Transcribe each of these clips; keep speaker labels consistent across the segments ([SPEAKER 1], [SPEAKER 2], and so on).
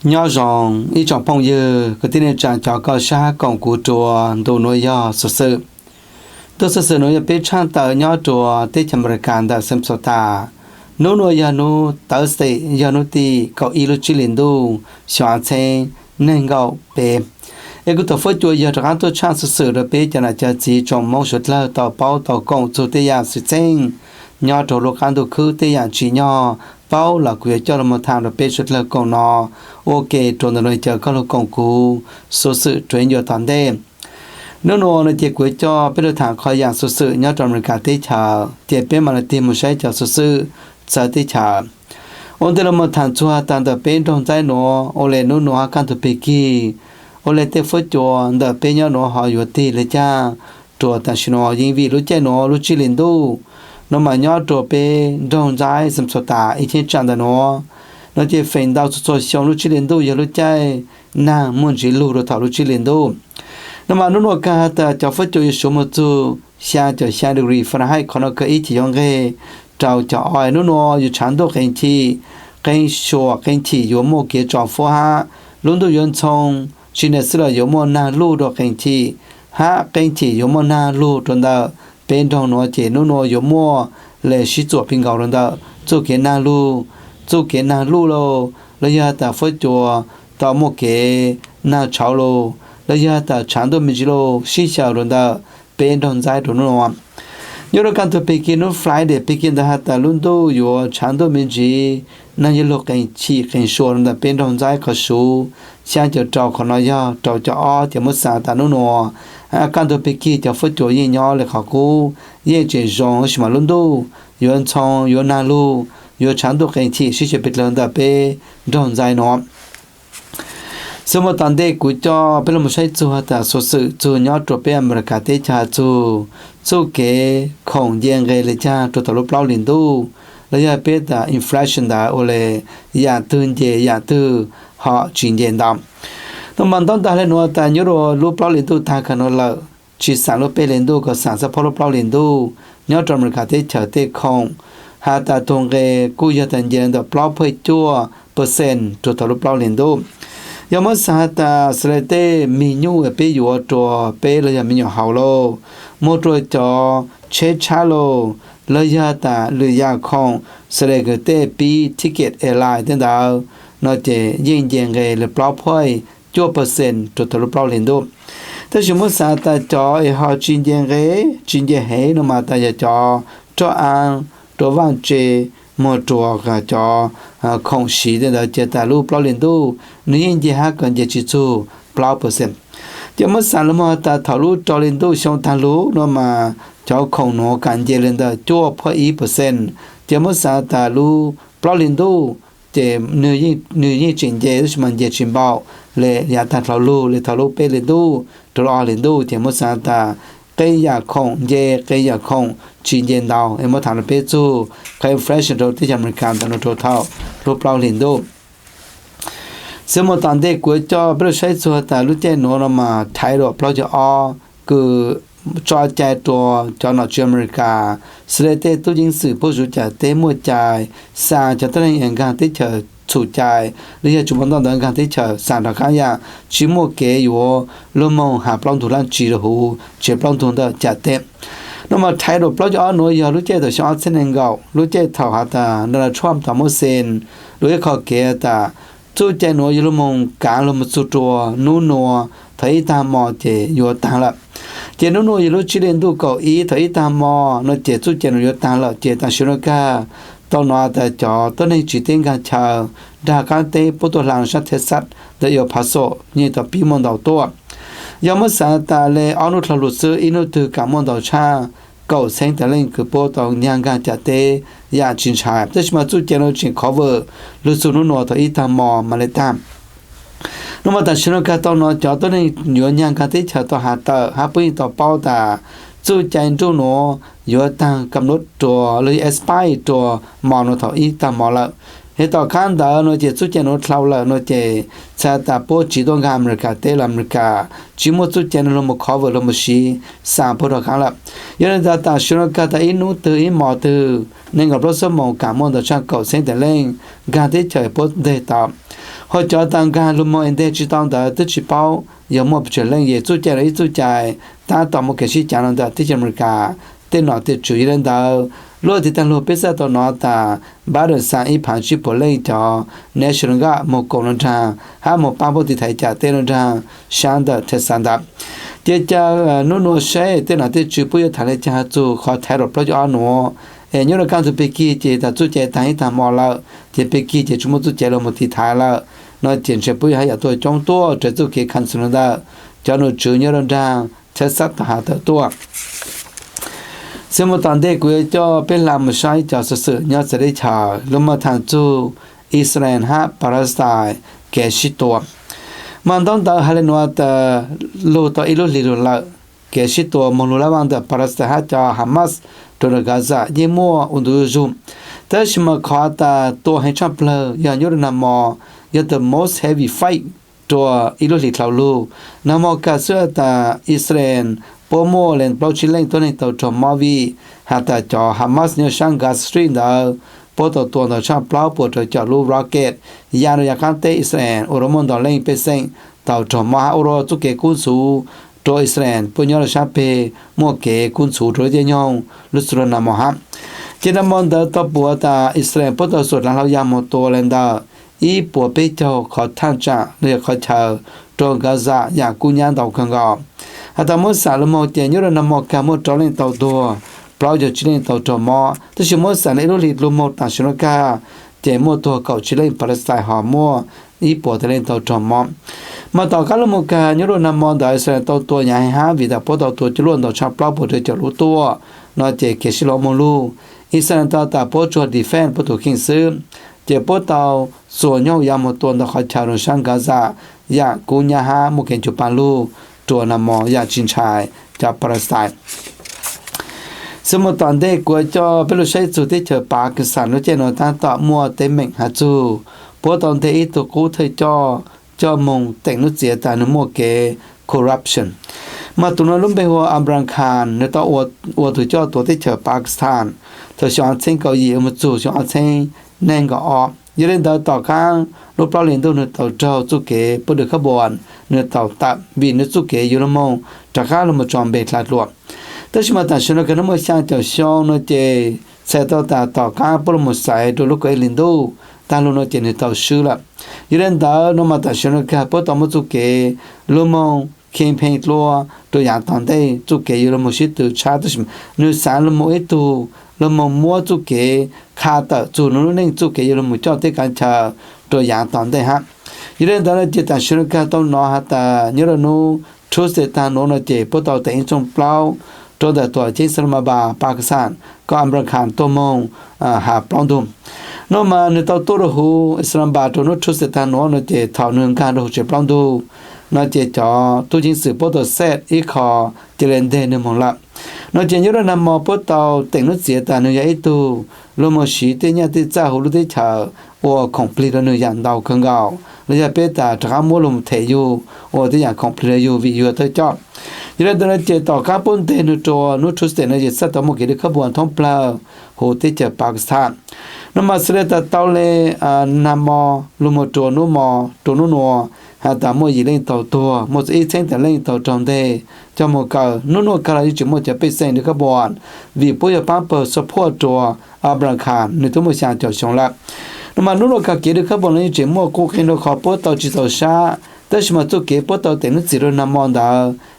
[SPEAKER 1] nhỏ rong ít trong phong dư cái tên này chẳng cho có xa còn của chùa đồ nội do sự sự tôi sự sự nội biết trang tờ nhỏ chùa tết chăm bờ can đã xem số ta nô nội do nô tờ sẽ do nô ti có ilu chỉ liền đu xóa xe nên gạo bề em cứ tập phơi chùa giờ các tôi trang sự sự được biết cho là cho chỉ trong mong suốt là tàu bao tàu công chủ tây à sự sen nhỏ chùa lúc ăn đồ khứ tây à chỉ nhỏ bao là quyền cho một thằng được biết suốt là công nó ok trong đời chờ có lúc công cụ số sự chuyển nhiều toàn đêm nếu nó là chỉ quyền cho biết được thằng khỏi dạng số sự nhớ trong mình cả tây chờ chỉ biết mà là tìm một sai cho số sự sợ tây chờ ôn từ một thằng chua thằng được biết trong trái nó ô lệ nó can thuộc bị kỳ ô lệ tây phơi chùa được biết nhớ nó họอยู่ที่เลยจ้าchùa ta xin nóยิ่งvì lúc chơi nó lúc chỉ liền đâu nó mà nhớ chùa bên trong trái sầm sốt ta ít thiên chẳng được nó chỉ phèn đào sốt xong lúc chỉ liền đâu giờ lúc chơi na muốn chỉ lù rồi thảo lúc chỉ liền đâu nó mà nó cả ta cho phơi chùa số một chú xa cho xa được ri phải hay còn nó cái ít chỉ dùng cái trâu cho ai nóอยู่ชั้นตัวเอง跟说跟起有么给找佛哈，轮到人从现在是了有么那路的跟起，哈跟起有么那路真的变成那些那有么来去做平高人的做给那路咯，了呀的佛教到么给那潮咯，了呀的长度没几咯，西小人的变成在的那。nhớ được căn thứ Pekin nó fly để Pekin đã hạt luôn đâu有长度面积那一路跟起跟说的变动在可数现在找可能要找着啊怎么啥的那căn thứ Pekin就负责研究来考古研究中什么luôn đâu有人从有哪路有长度跟起是些别人的被动在那สมมติตอนเด็กกูจะเป็นลมใช้จูแต่สุดจูยอดตัวเป็นอเมริกาเตชาจูเก๋ของเยังไงเลยจ้าตัวตลบเล่าลินดูแล้วยาเป็นแต่อินฟลชันได้โอเลยอยากตื่นเจอยากตื่นหอจีนเย็นดำต้องมันต้องตาเล่นว่าแต่ยุโรลูปเล่าลินดูทางกันละชีสารลูปเป็นลินดูก็สารสะพอลูปเล่าลินดูยอดตัวอเมริกาเตชาเตของหาแต่ตรงเกกูอยากแต่เย็นแต่เปล่าเพื่อจั่วเปอร์เซ็นต์ตัวตลบเล่าลินดูยามสาตาสเลเตมีนูเปอยู่ตัวเปเลยมีอยู่หาวโลโมตัวจอเชชาโลเลยาตาเลยาคงสเลกเตปีทิเกตแอร์ไลน์ตั้งดาวนอเจยิ่งเยงเกลปลาพอยจั่วเปอร์เซ็นต์ตัวทะลุปลาลินดูแต่สมมติสาตาจอไอหอจินเยงเกจินเยเฮนมาตาจอตัวอังตัวว่างเจมอตัวก็จอคงสีแต่เราจะแต่รูปเปล่าเรียนดูนี่ยังจะหากันจะจิจูเปล่าเปอร์เซ็นต์จะมาสั่งละมาแต่ถารูจอเรียนดูช่องทางรู้นั่นมาจอคงโนกันเจริญได้จั่วพออีเปอร์เซ็นต์จะมาสั่งแต่รู้เปล่าเรียนดูจะเนื้อจริงเจสมันจะชิมเบาเลยอยากแต่ถารู้เลยถารู้เปเรียนดูตัวเรียนดูจะมาสั่งแต่cái nhà không dễ cái nhà không chỉ nhiên đào em mới thằng nó biết chú cái fresh rồi thì mình cảm thấy nó trâu thao lúc bao liền đâu xem một tàn đề của cho bây giờ sẽ tại lúc chơi nó mà thay đổi bao giờ cứ cho chạy cho nó chơi America sẽ để tôi chính sự bố chú chạy tới mua chạy xa cho tới những cái tới chờ chủ chạy bây giờ chúng ta đang đang tới chờ sản phẩm khác nhau chỉ một cái yếu luôn mong hạ plong thủ lan chỉ được chỉ plong thủ đó chạy tiếp nó mà thay đổi plong cho nó giờ lúc chơi thì sao sẽ nên gạo lúc chơi thảo hạt ta nó là chôm tao mua sen lúc khó kia ta chú chạy nó lúc mong cả lúc mà chú chùa nó thấy ta mò thì yếu tăng lại chỉ nó lúc chỉ đến đủ cầu ý thấy ta mò nó chỉ chú chạy nó yếu tăng lại chỉ ta sửa nó cả tao nói tại cho tôi nên chỉ tin cái chờ đã cái tế bố tôi làm sát thế sát để yêu phá sổ như tập bí môn đầu tua giờ mới sáng ta lệ ở nút là luật sư in nút từ cả môn đầu cha cầu sinh ta lên cứ bố tôi nhang cái trả tế ya chính trái thế mà chú chơi nó chỉ cover luật sư nó nói ít tham mò mà lại tham nhưng mà ta xin nó cái tao nói cho tôi nên nhớ nhang cái tế chờ tôi hạ tờ hạ bưng tao bao ta chú chạy chú nó yếu tăng cầm nốtตัวเลย aspire ตัวมอnó thọ ít ta mò lại hiện tại khán giả nó chỉ chú chạy nó thâu lại nó chỉ sa ta bố chỉ đông gam America tây America chỉ một chú chạy nó một cover nó một xí sang bố đó khán lại giờ này ta xin nó cái ta ít nút từ ít mò từ nên gặp rất số mò cảm ơn được trang cầu sinh để lên gan thế trời bố để tạo họ cho tăng ca luôn mọi anh chỉ tăng đó tức chỉ bao giờ một chuyện lên gì chú chạy lấy chú chạy ta tao một cái gì chẳng làm đó tức chỉ mình cả tên nó thì chủ yếu lên đó lúc thì tăng lúc biết sao tao nói ta bắt đầu sang ít phản chỉ bỏ lên cho national gà một công năng trang hay một bao bố thì thấy trả tên năng trang sáng đó thế sáng đó接着努些电脑的主播谈来讲做好态度不就喏，有了刚才别记这的做这谈一谈嘛了，这别记这全部做这了没提谈了，那建设不还要多种多，这就可以看出来的，叫那主要人这才杀的下的多。什么当地国家被拉姆沙一家是要这里查，那么谈做伊斯兰哈巴勒斯坦给许多。มันต้องต่อฮัลโหลแต่โลต่ออีโลลิโลละเกชิตัวมนุลาวันแต่ปาเลสไตน์จะฮามาสตัวกาซาเยมัวอุนดูจุมแต่ชิมาขอแต่ตัวให้ชับเลยอย่างยุรนามอยา the most heavy fight ตัวอีโลลิทาวลูนามอกาเสือแต่อิสราเอลปโมเลนเปล่าชิเลงตัวในตัวจอมมาวีหาแต่จอฮามาสเนี่ยช่างกาสตรีนเดอปอตัวตัวช่างเปล่าปวดจะลูร็อกเก็ตยานยาการเตอิสราเอลอุรมอนดอลเลงเปเซงต่อจอมมาอุรจุเกกุนสูตัวอิสราเอลปุญญาชาเปมัวเกกุนสูตัวเจยองลุสรนามฮะเจนมอนเดอตัวปัวตาอิสราเอลปตัวสุดแล้วยามตัวเลนเดออีปัวเปเจ้าขอท่านจ่าเรียกขอเชอตัวกาซาอยากกุญญาดาวคังกออาตมาสารมอเจยุรนามกามอจอเลนตัวตัวเปล่าจะชิเลนตัวจอมอแต่ชิมอสารเอโรลิลุมอตาชิโนกาเจมอตัวเก่าชิเลนปาเลสไตน์หอมัวอีปัวทะเลตัวจอมอมาต่อการละมุกายุโรนามอนดอยเซนตัวใหญ่ฮะวิดาปตัวตัวจล้วนตัวชาปลาปตัวจะรู้ตัวนอเจเกชิโลโมลูอิสราเอลตัวปจวดดีเฟนปตัวคิงซึเจปตัวส่วนย่อยามตัวตัวขชารุชังกาซายากุญญาฮะมุเกนจุปันลูตัวนามอยาจินชายจากปาเลสไตน์สมมติตอนเด็กกัวจอเป็นลูกชายสุดที่เจอปากีสถานแล้วเจนตั้งต่อมัวเต็มเม่งหาจูปตอนเด็กตัวกูเธอจอมงแต่งนุเสียตานุโมเก corruption มาตุนลุ่มไปหัวอัมรังคารในตัวอวดตัวจอตัวที่เจอปากีสถานเธอชวนเซงเกาหลีมาจู่ชวนเซงแนงก็ออกยืนเดินต่อข้างรูปเปล่าเลียนตัวเนื้อเต่าเจ้าจุเกปดึกขบวนเนื้อเต่าตับบีเนื้อจุเกยูละมงจากข้าลงมาจอมเบลาดลวกแต่ชิมาตัดชนกันน้ำมันช่างเจ้าช่องนั่นเจเสต่อต่อข้างปรมุสายตัวลูกเอลินดูตาลุนเจเนื้อเต่าชื่อละยืนเดินน้ำมันตัดชนกันปต่อมาจุเกลูมงเขียนเพลงตัวตัวอย่างตอนได้จุเกยูละมงชิดตัวชาติชิมเนื้อสารลูมงเอตูลูมงมัวจุเกขาดจูนุ่นเองจุเกยูละมงเจ้าที่การเชาตัวอย่างตอนได้ฮะยืนเดินเจตัดชนกันต้องนอฮะแต่ยืนนู้ทุเสตานนเจปต่อแต่อินจงเปล่าตัวแต่ตัวเจสมาบาปากีสถานก็อัมรังคารตัวมงหาปลองดุมนมาในตัวรหูอิสลามบาตัวนทุเสตานนเจถาวเนืองการรหูเจปลองดูนเจจอตัวจิงสือปตัวเซตอีคอเจริญเดนมงละนเจยุรนามอปตัวแต่งนุเสียตาเนือไอตูลมชีเตญาติจ้าหูลุเตชาโอคอมพลีตเนือยันดาวคังเกาแล้วจะเป็นตาทามลมเทยูโอที่อย่างคอมพลียูวิยูเตจอยืนเดินเจต่อข้าปุ่นเตนุโจนุทุสเตนเจสัตว์มุกิริขบวนท้องเปล่าโหที่เจปากีสถานนมาสเรตเตาเลนามอลุโมโจนุมอตัวนุนัวหาตามวยเล่นต่อตัวมดอีเซนแต่เล่นต่อจอมเดจอมกานุนัวกาลาจิมจะไปเซนขบวนวิปุยป้าเปิดสปอร์ตตัวอับรังคารในตัวมือชาจอชงละนมานุนัวกาเกลิขบวนนี้จิมกูเคนขอปต่อจิตชาแต่สมัยตัวเก็บปต่อแต่นึกสิรนามอนดา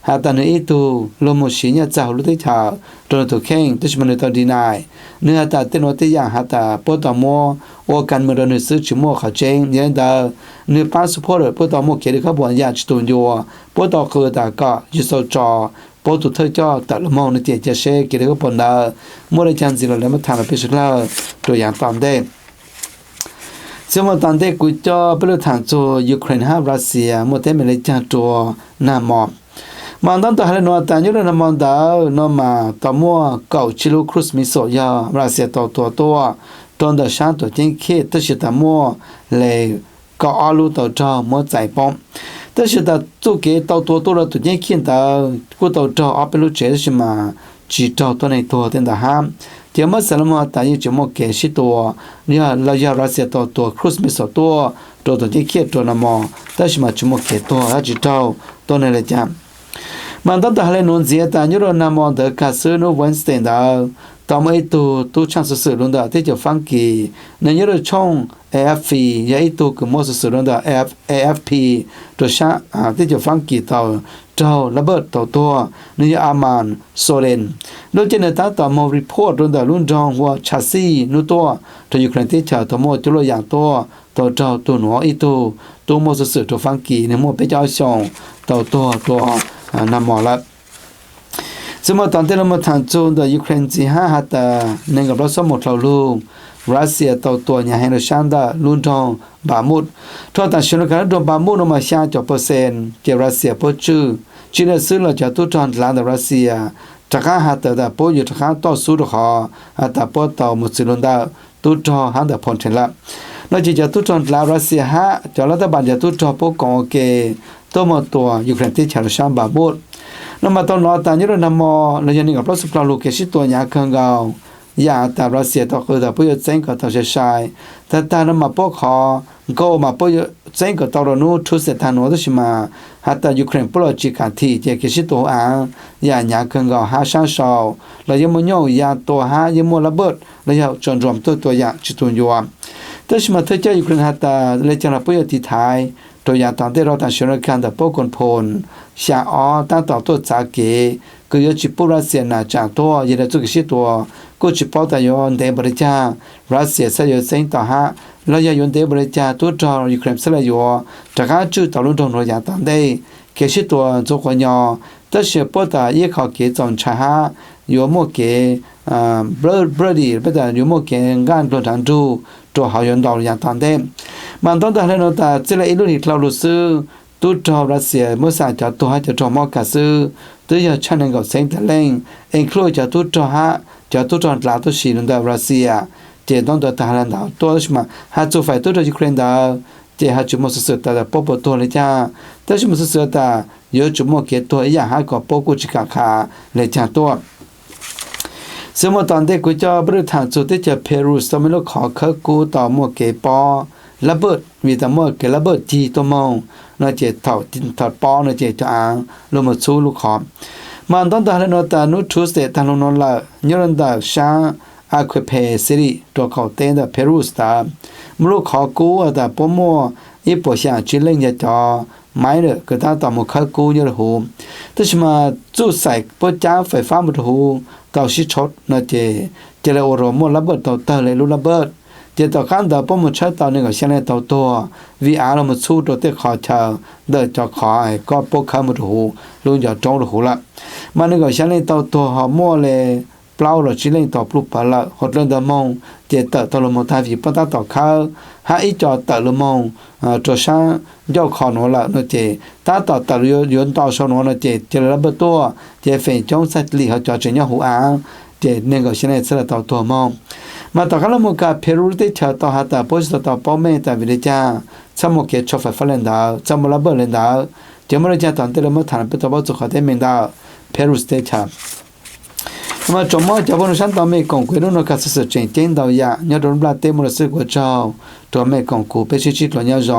[SPEAKER 1] หาตาเนื้อตัวลมชิญญาจ้าลุติชาตัวตัวเข่งแต่สมัยตัวดีนายเนื้อตาเต้นวัตยาหาตาปต่อมัวโอกันเมื่อเนื้อซื้อชิมัวเขาเจงยันดาเนื้อป้าสุพอร์ปต่อมัวเกลิขบวนยาจิตุนยัวปต่อคือตาก็ยุสจอปตุเธอจอตัดละมองในเจเจเชเกลิขบวนดามัวได้จันสิเราแล้วมาทำมาเป็นสุดแล้วตัวอย่างตามได้สมมติตอนเด็กกูจะไปรู้ทางตัวยูเครนฮะรัสเซียมัวแต่ไม่ได้จังตัวนามอมันต้องต่อให้นวดแต่ยุโรปมันดาวนมาต่อมัวเก่าชิลูครุสมิโซยารัสเซียต่อตัวตอนเดชานตัวจริงเคตชิตามัวเลยก็อาลูต่อจอมัวใจป้อมแต่ชิตาจุเกต่อตัวเราตัวจริงเคตากูต่อจอเอาไปรู้เจอใช่ไหมจีจอตัวในตัวเต็มแต่ห้าม เจ้ามาสลามตายจะมอเกชิตัวเนี่ยเราอยากรัสเซียตัวครูสมิสตัวที่เขียนตัวนามอแต่ชิมาจะมอเกตัวอาจิตตัวนั่นแหละจ้ะมันต้องแต่ให้นนเสียแต่ยุโรนามอเดกัสโนวันสเตนดาต่อมาตัวช่างสื่อลงดาที่จะฟังกีในยุโรช่อง AFP ยาตัวคือมอสื่อลงดา AFP ตัวช่างที่จะฟังกีตัวระเบิดตัวนี่อามันโซเลนโดยเจเนต้าต่อมารีพอร์ตลงดาลุ่นจองว่าชาซีนู่ตัวยูเครนที่จะตัวมอจุลอย่างตัวหนัวตัวมอสื่อตัวฟังกีในมอเป็นเจ้าช่องตัวนำมอละสมมติตอนที่เรามาทางโจนยูเครนจีห้าฮัตในกับรัสมุทรลูรัสเซียตัวเนี่ยให้เราชันดาลุนทองบามุดทั่วต่างชนกันโดนบามุดมาชาจบเปอร์เซ็นต์เกี่ยวรัสเซียพอชื่อจีนซื้อเราจะตุจอนหลังรัสเซียจากการฮัตแต่พออยู่จากการต่อสู้ขอฮัตพอต่อมุสลิมดาตุจอนฮัตพอนเทละเราจะตุจอนหลังรัสเซียฮะจะรัฐบาลจะตุจอนพวกกองเกตัวยูเครนที่ชาลชันบามุดนำมาตอนนอตานี่เรานำมอเราจะนี่กับพระสุภาลูกเกชิตัวยาคังเกายาแต่รัสเซียตัวคือแต่พวกเซ็งกับตัวเชยแต่ตานำมาพวกขอก็มาพวกเซ็งกับตัวนู้ทุเสถานวัตชิมาฮัตตายูเครนพวกจิกาทีเจเกชิตัวยาคังเกาหาชาชาวเรายังมุ่งยาตัวหายังมุ่งระเบิดเราจะจนรวมตัวยาจิตุนยัวแต่ชิมาเธอเจ้ายูเครนฮัตตาเลยจะรับพวกที่ไทยตัวอย่างตอนที่เราต่างชนกันแต่พวกคนพลชาตั้งตัวจากเกก็ยจิปุรัสเซียนาจากตัวยันจุกชิตัวก็จิปอตายอนเดบริจารัสเซียเสียเซ็งต่อฮะแล้วยอนเดบริจาตัวจอยูเครนเสียอยู่จากการจุดต่อรุ่นตรงเราอย่างตอนได้เกชิตัวจุกยอแต่เสียปอตาเยี่ยเขาเกจอนชาฮะอยู่โมเกบรดีเป็นแต่อยู่โมเกงานตัวทางตัวหายอนดาวอย่างตอนได้มันต้องแต่ให้เราแต่เจริญรุ่นที่เรารู้สึกตัวจอรัสเซียเมื่อสายจะตัวให้จะจอมอกัสตัวจะชันกับเซ็งแต่เล่งเองคล้อยจะตัวจอฮะจะตัวจอหลาตัวสีนั่นแต่รัสเซียเจต้องตัวทหารดาวตัวใช่ไหมหาตัวฝ่ายตัวยูเครนดาวเจหาจุดมุ่งสุดแต่ปปตัวเลยจ้าแต่จุดมุ่งสุดแต่เยอะจุดมุ่งเกตัวอย่างหากับปกุจิกาคาเลยจ้าตัวสมมติตอนเด็กกูจะบริษัทจุดที่จะเพรูสมัยลูกขอเข้ากูต่อมั่วเกปอระเบิดมีแต่มั่วเกระเบิดจีตัวมองน่าจะถอดปอน่าจะอ่างลงมาสู้ลูกขอมันต้องแต่เราแต่นุชูเสตทางลงนนละยรันดาชาอาควเพซิริตัวเขาเต้นแต่เพรูสตามลูกขอกูแต่ปมั่วอีปวดชาชิเล่งจะจอไม่เลยก็ถ้าต่อมาเข้ากูเยอะหูแต่ชิมาจู่ใส่ปวดจ้าไฟฟ้ามุดหูต่อชิชดน่าจะเลยโอรมระเบิดต่อเตเลยรู้ระเบิดเจต่อข้างต่อปมใช้ต่อหนึ่งกับเชนต่อตัววีอาร์เรามาสู้ตัวเตะขอเชาเดินจอขอไอ้ก็ปกข้ามมุดหูรู้อย่าจ้องหูละมาหนึ่งกับเชนต่อตัวหอมั่วเลยเปล่าเราชิเล่งต่อปลุกปละหดเรื่องเดมองเจต่อตัวลมทาวีปตาต่อข้าวหาอีจอต่อลมองตัวช่างย่อขอนหัวละนั่นเจตาต่อโยนต่อชนหัวนั่นเจเจระเบิดตัวเจเฟนจ้องสัตว์ลีเขาจอเจียหูอ่างเจหนึ่งกับเชนเสร็จต่อตัวมองมาต่อกันแล้วมุกเพรูได้เชิดต่อหาแต่พอจะต่อป้อมแม่แต่วิริจ้าสมุกเกชอฟเฟลนดาวสมุระเบิดเลนดาวเจมรจ้าตอนที่เรามาถามเป็นตัวบ้าสุขได้เมนดาวเพรูสเตชับมาจมว่าจะวันฉันต่อเมฆของกุยรุ่นกัสเสจเจนดาวยาเนี่ยโดนบลาเตมรสึกว่าเจ้าตัวเมฆของกูเป็นชิดๆหล่อเนี่ยจอ